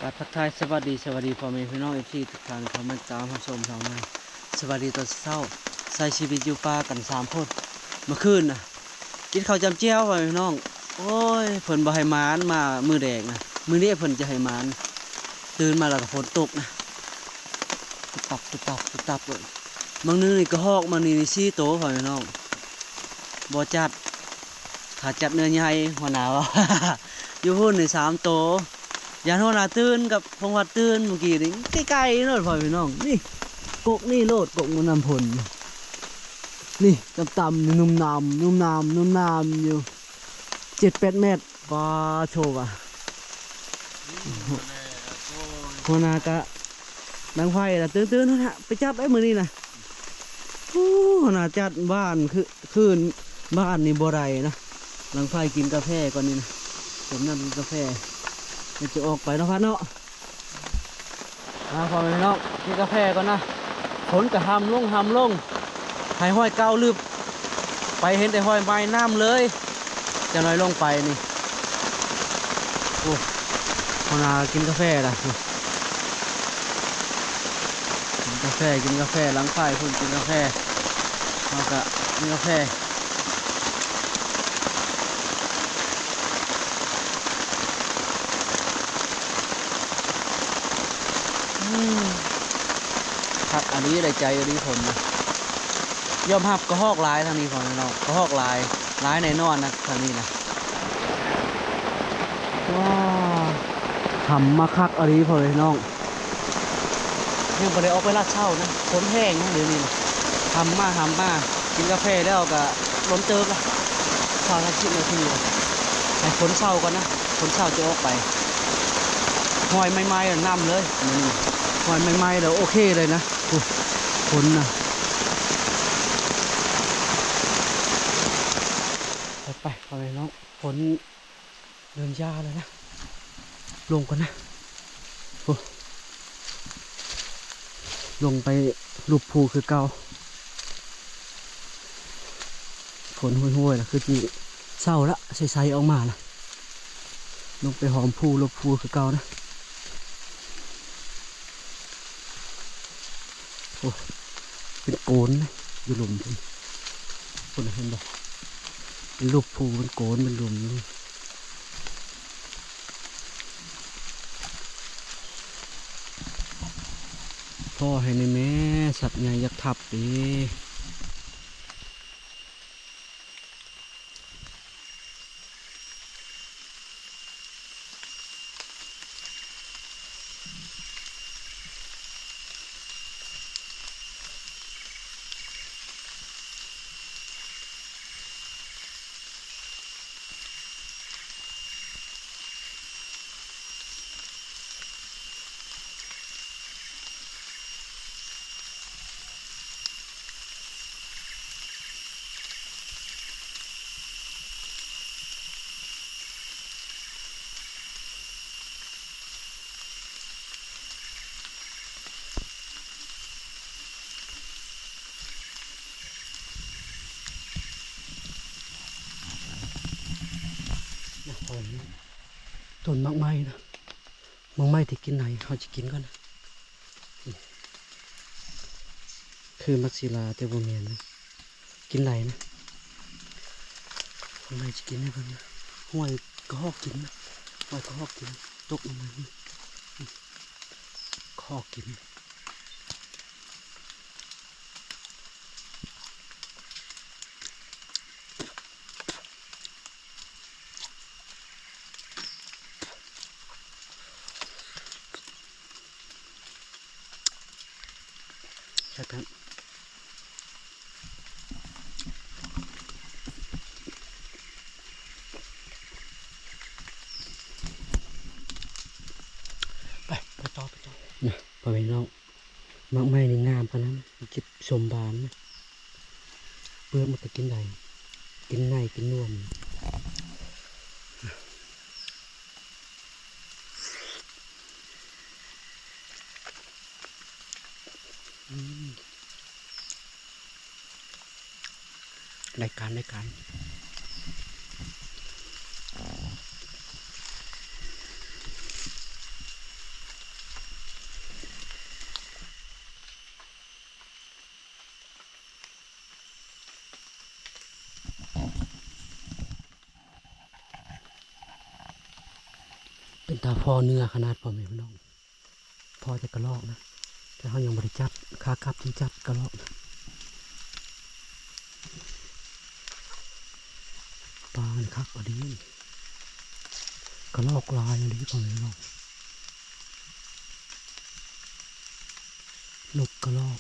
การทักทายสวัสดีพ่อแม่พี่น้องเอฟซีทุกท่านเขามาตามมาชมทางมาสวัสดีตอนเช้าใส่ชีวิตอยู่ป่ากัน3 คนเมื่อคืนน่ะกินข้าวจำเจียวพ่อแม่พี่น้องโอ้ยเพิ่นบ่ให้มานมามือแดงนะมือนี้เพิ่นจะให้มานตื่นมาแล้วก็ฝนตกนะตุบตับเลยบางนึงนี่ก็ฮอกบางนี่4 โตพ่อแม่พี่น้องบ่จัดถ้าจัดเนื้อใหญ่หัวหนาว อยู่หุ่นนี่3 โตยานหัวหน้าตื่นกับพงวัดตื่นเมื่อกี้นี่ใกล้ๆโลดพ่อพี่น้องนี่กกนี่โลดกกมันนำผลนี่ต่ำๆนุ่มน้ำอยู่7-8 เมตรปลาโชว์อ่ะหัวหน้ากะดังไฟละตื่นๆนะไปจับไอ้มือนี่นะหัวหน้าจัดบ้านคืนบ้านนี่บ่ไรนะดังไฟกินกาแฟก่อนนี่นะผมนั่งกินกาแฟมันจะออกไปแล้วพัดเนาะพอไปเนาะกินกาแฟก่อนนะฝนก็ห้ำลงหายห้อยเก้าลืบไปเห็นแต่ห้อยใบน้ำเลยจะน้อยลงไปนี่โอ้พอนากินกาแฟล่ะกินกาแฟล้างไฟคุณกินกาแฟเราก็กินกาแฟครับอันนี้ได้ใจอันนี้ผมนะยอมหับกระหอกลายทางนี้ของเรากระหอกลายในนอนนะทางนี้นะว้าทำมาคักอันนี้พอเลยน้องยังไปเลยออกไปลาดเช่านะฝนแห้งนะเดี๋ยวนี้นะทำมากินกาแฟแล้วก็ล้นเติมละเช้าละ10 นาทีให้ฝนเช้าก่อนนะฝนเช้าจะออกไปหอยไม้ๆน้ำเลยนี่หอยไม้ๆแล้วโอเคเลยนะฝนนะไปเอาเลยน้องฝนเริ่มยาแล้วนะลงก่อนนะลงไปลูกภูคือเก่าฝนห้วยๆนะคือจีเศร้าละใสๆออกมานะลงไปหอมภูลูกภูคือเก่านะโอ้เป็นโกนนะอยู่หลุมคนเห็นบอกเป็นลูกภูเป็นโกนเป็นหลุมนี่พ่อให้ในแม่สัตว์ใหญ่ยักษ์ทับดิต้นมากไม้นะมากไม้ที่กินไหนเขาจะกินก่อนนะคือมักศิลาเตโบเมียนนะกินไหลนะมากไม้จะกินให้กันนะห้อยก็หอกกินนะห้อยก็หอกกินตกลงมานี่ก็หอกกินใช่ครับไปต่อนะพอไปน้องมากไม้ในงามขนาดนั้นจิตสมบานนะเปลือกมันก็กินได้กินในกินนวมรายการ เป็นตาพอเนื้อขนาดพ่อแม่พี่น้องพอจะกระลอกนะแต่เขายังบริจัดคากลับที่จัดกระลอกนะปลาคักพอดีกระลอกลายอันนี้พ่อแม่พี่น้องนกกระลอก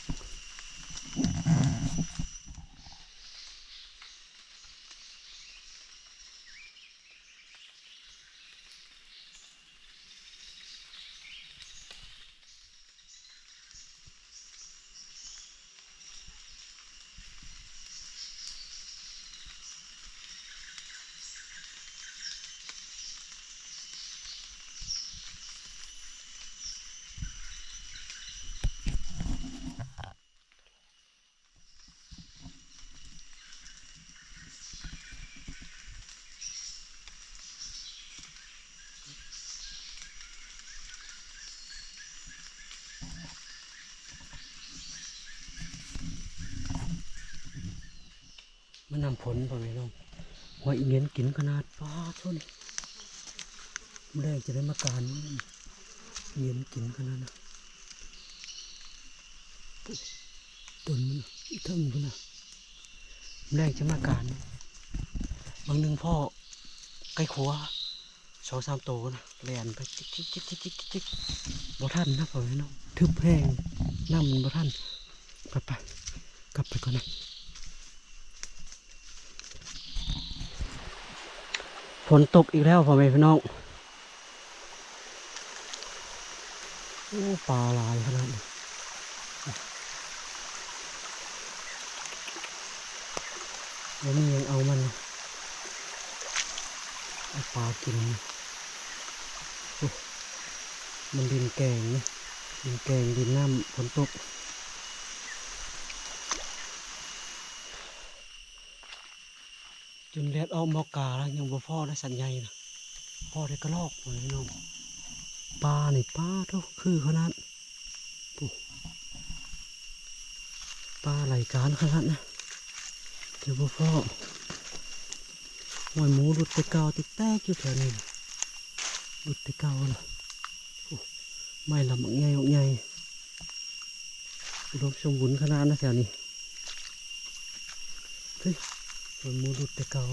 มันนำผลพ่อแม่พี่น้องหอยเงี้ยนกินขนาดปลาทุนเมื่อไรจะได้มาการเงี้ยนกินขนาดนะต้นมันเท่งพุ่นนะแรกจะมาการบางหนึ่งพ่อใกล้ขัว2-3โตนะแลนไปจิ๊กบ่ทันนะพ่อพี่น้องทึบแห้งน้ำมันบ่ทันไปกลับไปก่อนนะฝนตกอีกแล้วพ่อแม่พี่น้องโอ้ปลาลายขนาดนี้แล้วนี่ยังเอามันเอาปลากินมันดินแกงนะดินแกงดินน้ำฝนตกจนแดดออกมอกาแล้วยังบ่พอได้สัญญาณนะพ่อได้กระลอกเลยน้องปลานี่ปลาทุกคือขนาดปลาไหลการขนาดนะเจ้าบ่พ่อหอยหมูหลุดไปเก่าติดแตกอยู่แถวนี้หลุดไปเก่านะไม่ลำใหญ่ใหญ่อุดมสมบูรณ์ขนาดนะแถวนี้เฮ้ยหอยหมูหลุดไปเก่า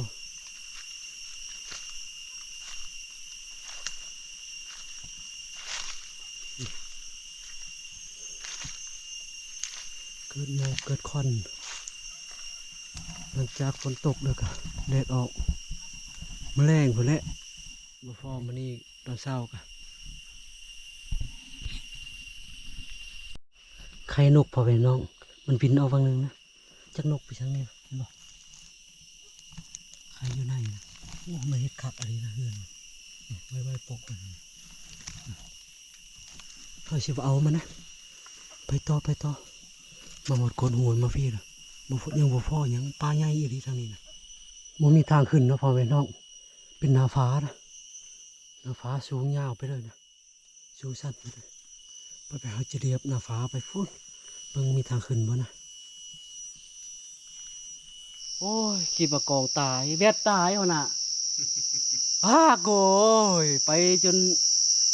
เกิดหมอกเกิดควันหลังจากฝนตกแล้วก็แดดออกแมลงพุ่นแหละบ่พอมื้อนี้ตอนเช้าก็ไข่นกพอไปน้องมันบินเอาฝั่งนึงนะจักนกไปทางนี้เห็นบ่ไข่อยู่ในนะโอ้มาเฮ็ดคักอะไรนะเฮือนไว้ปกมันเขาสิบ่เอามันนะไปต่อมาหมดคนหัวมาพี่ละบ่พอยังบ่พอยังปลาใหญ่อีหลีทางนี้นะบ่มีทางขึ้นเนาะพอไปน้องเป็นหน้าฟ้านะหน้าฟ้าสูงยาวไปเลยนะสูงสั้นไปเลยไปหาจะเรียบหน้าฟ้าไปฟุ้นเบิ่งมีทางขึ้นบ่นะโอ้ยขีบกองตายแวดตายเอาน่ะโกยไปจน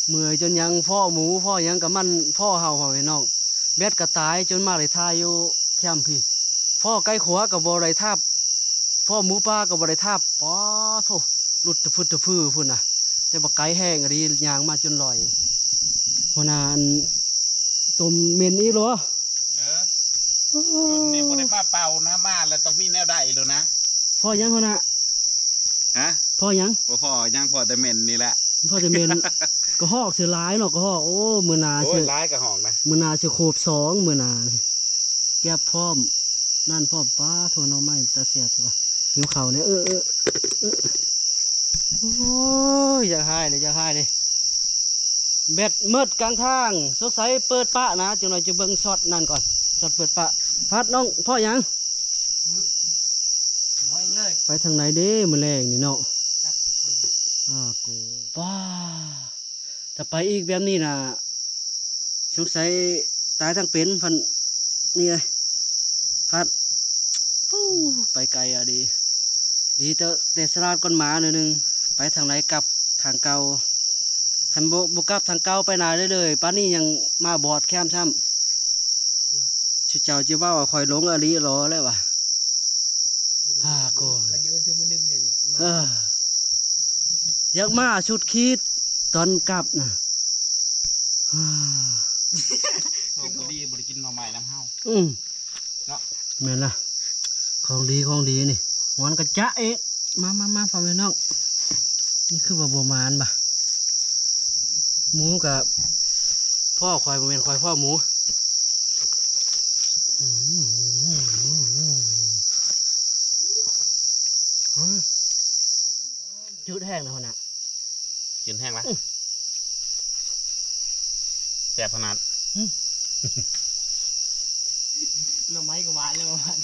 เมื่อยจนยังพ่อหมูพ่อยังกับมันพ่อเห่าไปน้องแวดก็ตายจนมาเลยทายอยู่แคมป์พี่พ่อใกล้ขัวกับบ่ไรทับพ่อหมูป้ากับบ่ไรทับป๋อโธ่หลุดตะพื้พุ่นน่ะแต่บ่ไกลแห้งอะไรยางมาจนลอยหัวหน้าต้มเมนนี้หรอรุ่นนี้บ่ได้มาเป่านะมาแล้วต้องมีแนวได้เลยนะพ่อยังหัวหน้าฮะพ่อยังพ่อยังพ่อแต่เมนนี่แหละพ่อแต่เมนก็หอกเสือร้ายเนาะก็หอกโอ้มือนาเสือร้ายกับหอกนะมือนาเสือโคบ2มือนาแก็บพร้อมนั่นพร้อมป้าโทนเอาไม้ตาเสียถือว่าหิวเข่าเนี่ยโอ้ยอยากให้เลยเบ็ดมืดกลางทางสงสัยเปิดปะนะจังหน่อยจะเบิ่งช็อตนั่นก่อนช็อตเปิดปะพัดน้องพ่อยังไปทางไหนเด้มือแรงนี่เนาะกูป้าจะไปอีกแบบนี้นะสงสัยตายทั้งเป็นพันนี่เลยพัดปู้ไปไกลอ่ะดีแต่สลาดก้นหมาหน่อยนึงไปทางไหนกลับทางเก่าใคร คันบ่กลับทางเก่าไปไหนได้เลยป้านนี้ยังมาบอดแคมช้ำชุดเจ้าจิว่าว่าคอยหลงอลีหรอแล้ววะโก มายืนชั่วโมงนึงเนี่ย อยากมาชุดคิดตอนกลับนะ โชคดีบ่ได้กินหน่อไม้น้ำเฮา เนาะ แม่นล่ะของดีนี่หวานกระจะเอ๊ะมาฟังพี่น้องนี่คือว่าบัวมานบ่ะหมูกับพ่อควายบ่แม่นควายพ่อหมูจืดแห้งนะพ่อนะ กินแห้งละแซ่บขนาด หน่อไม้ก็หวานเลยหวาน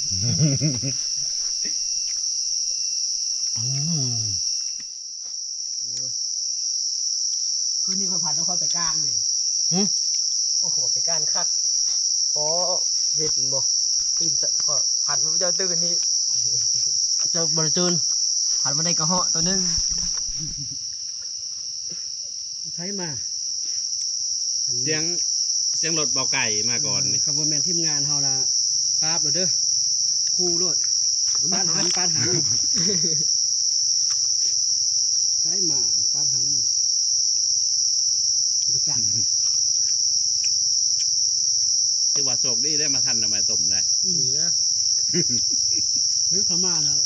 คืนนี้ก็ผัดต้องเข้าไปก้านเลยโอ้โหไปก้านคักพอเห็ดบ่ตื่นจะพอผัดมันจะตื่นนี้ จะบริจูน ผัดมาได้กระเหาะตัวนึง ใช้มา เสียงรถเบาไก่มาก่อนนี่ คำว่าแมนทีมงานเฮาละปราบเลยเด้อคู่รถปานหันใช้มาปานหันประจักษ์ ที่ว่าโชคดีได้มาทันหน่อไม้ต้มได้ เหลือ เฮ้ยเขามาแล้ว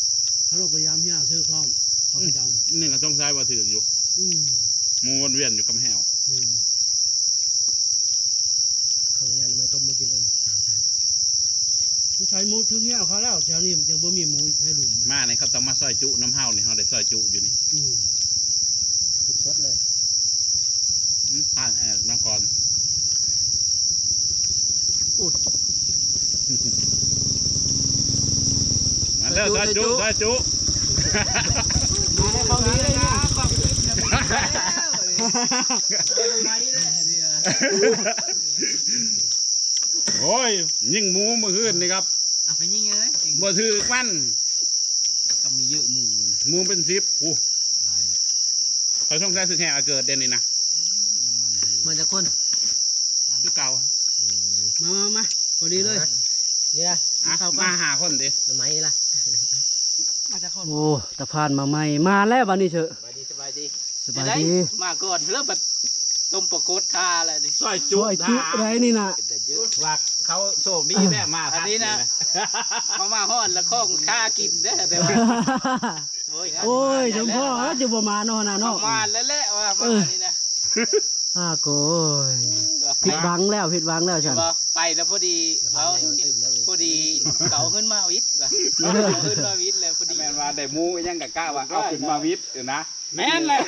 เขาลงพยายามที่จะซื้อพร้อมเขาประจัง นี่ก็ต้องใช้ว่าถืออยู่หมูวนเวียนอยู่กับแห้ว เขาอย่างนี้ไม่ต้มมากินเลย ใช้หมูถึงเหี้ยเขาแล้วแถวนี้มันยังบ่มีหมูให้หลุม มาเนี่ยเขาต้องมาซอยจุน้ำเฮานี่เขาได้ซอยจุอยู่นี่ สดเลย ผ่านน้องก่อนมาเด้อซอยจุ มาได้เขาดีเลยนะ โอ้ยยิงหมูเมื่อคืนนี่ครับ เอาไปยิงเลย บ่ถือมัน ก็มีเยอะหมู หมูเป็น10อู้เขาต้องใช้สึกแห่เกิดเด่นนี่นะ มันจะคน คือเก่า มาพอดีเลย นี่ละ มาหาคนดิ หน่อไม้นี่ละ โอ้ตะพานมาใหม่มาแล้ววันนี้เถอะ สบายดี สบายดี มาก่อนเริ่มแบบต้มปลากดทาอะไรดิ ซอย ช่วยจุไรนี่นะ แต่เยอะ ว่าเขาโชคดีแน่มา อันนี้นะ มาห่อนแล้วข้องท่ากินได้แต่ว่า โอ้ยชมพ่อแล้วจะบ่มาเนาะนะเนาะ มาแล้วแหละว่ามานี่นะ โกยผิดหวังแล้วฉัน ไปแล้วพอดีเก่าขึ้นมาวิทย์เก่าขึ้นมาวิทย์แล้วพอดี แม่นว่าได้หมูยังกะกะว่าเอาขึ้นมาวิทย์นะ แม่นเลย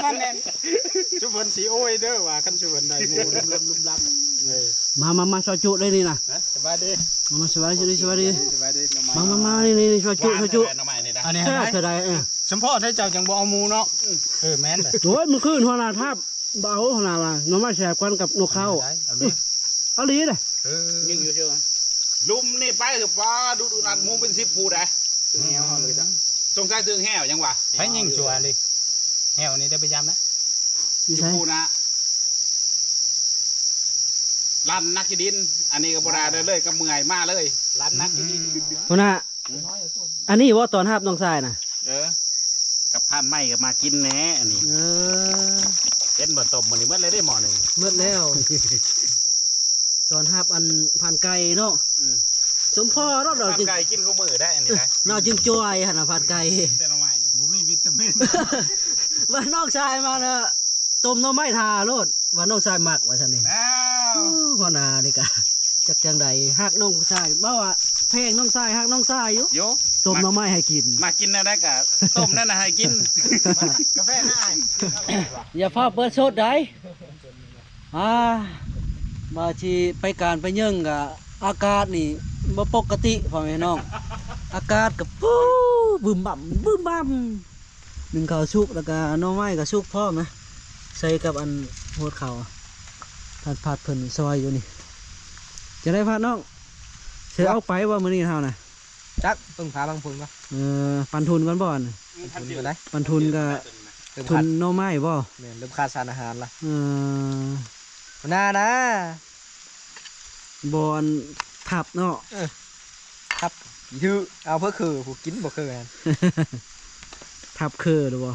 นั่นแน่น ชุบเพิ่นสีโอ้ยเด้อว่าคันชุบเพิ่นได้หมูลุ่มลับ มาซอยจุเลยนี่นะ สบายดี มาสบายดี สบายดี มานี่ซอยจุ อันนี้ แค่เท่าไร สมพ่อถ้าเจ้าจังบ่เอาหมูเนาะแม่นเลย โอ้ยมันขึ้นหัวหน้าทับเบาหัวหน้าว่าน้องมาแสบกันกับนกเขาเอาลีเลย ยิงอยู่เชียว ลุมนี่ไปเถอะป้าดูนัดหมูเป็น10ผู้ได้ แหวเลยจ้ะ สงสัยถึงแห้วยังวะ ให้ยิงจัวเลยแหวนี้ได้ไปยำนะ นี่ใช่ ผู้นะลั่นนักดิน อันนี้ก็บ่ได้เลยก็เมื่อยมาเลย ร้านนักอยู่นี่ หัวหน้าอันนี้ว่าตอนทับน้องทรายนะ กับผ่านไม้ก็มากินแหน่อันนี้เห็นบ่ต้มมื้อนี้เมื่อไรได้หม้อหนึ่ง เมื่อแล้ว ตอนทับอันผ่านไก่เนาะสมพ่อเรา ผ่าน จึง ไก่กินข้าวมือได้อันนี้ได้ เราจึงจวยหันผ่านไก่ แต่ละไม้ บ่มีวิตามิน ว่าน้องชายมาเนอะต้มน้ำไม้ทาโลดว่าน้องชายหมักว่าฉันนี่ แล้ว พ่อนานี่กะจักจังใดฮักน้องชายบ่ว่าเพลงน้องชายฮักน้องชายอยู่ โย ต้มน้ำไม้ให้กิน มากินนะได้กะต้มนั่นนะให้กิน กาแฟหน้า อย่าพาเปิดโซดได้มาชีไปการไปเยิ่งกะอากาศนี่บ่ปกติพ่อแม่น้อง อากาศกับปู้บึมบ่ำหนึ่งข้าวสุกแล้วก็หน้องไม้กับสุกพร้อมนะใส่กับอันโหดข้าวผัดเพิ่นซอยอยู่นี่จะได้พัดน้องเสือเอาไปว่ามื้อนี้เท่าน่ะ จักต้องพาบางพุ่นปะ ปันทุนก่อนบ่อน พุ่นไปไหน ปันทุนก็ เริ่ม ทุ ขาด นหน่อไม้บ่ แม่นเริ่มขาดสารอาหารละ เออ หัวหน้านะ บอนทับเนาะ ครับถือเอาเพื่อคือผู้กินบ่คือกัน ทับคือหรือบ่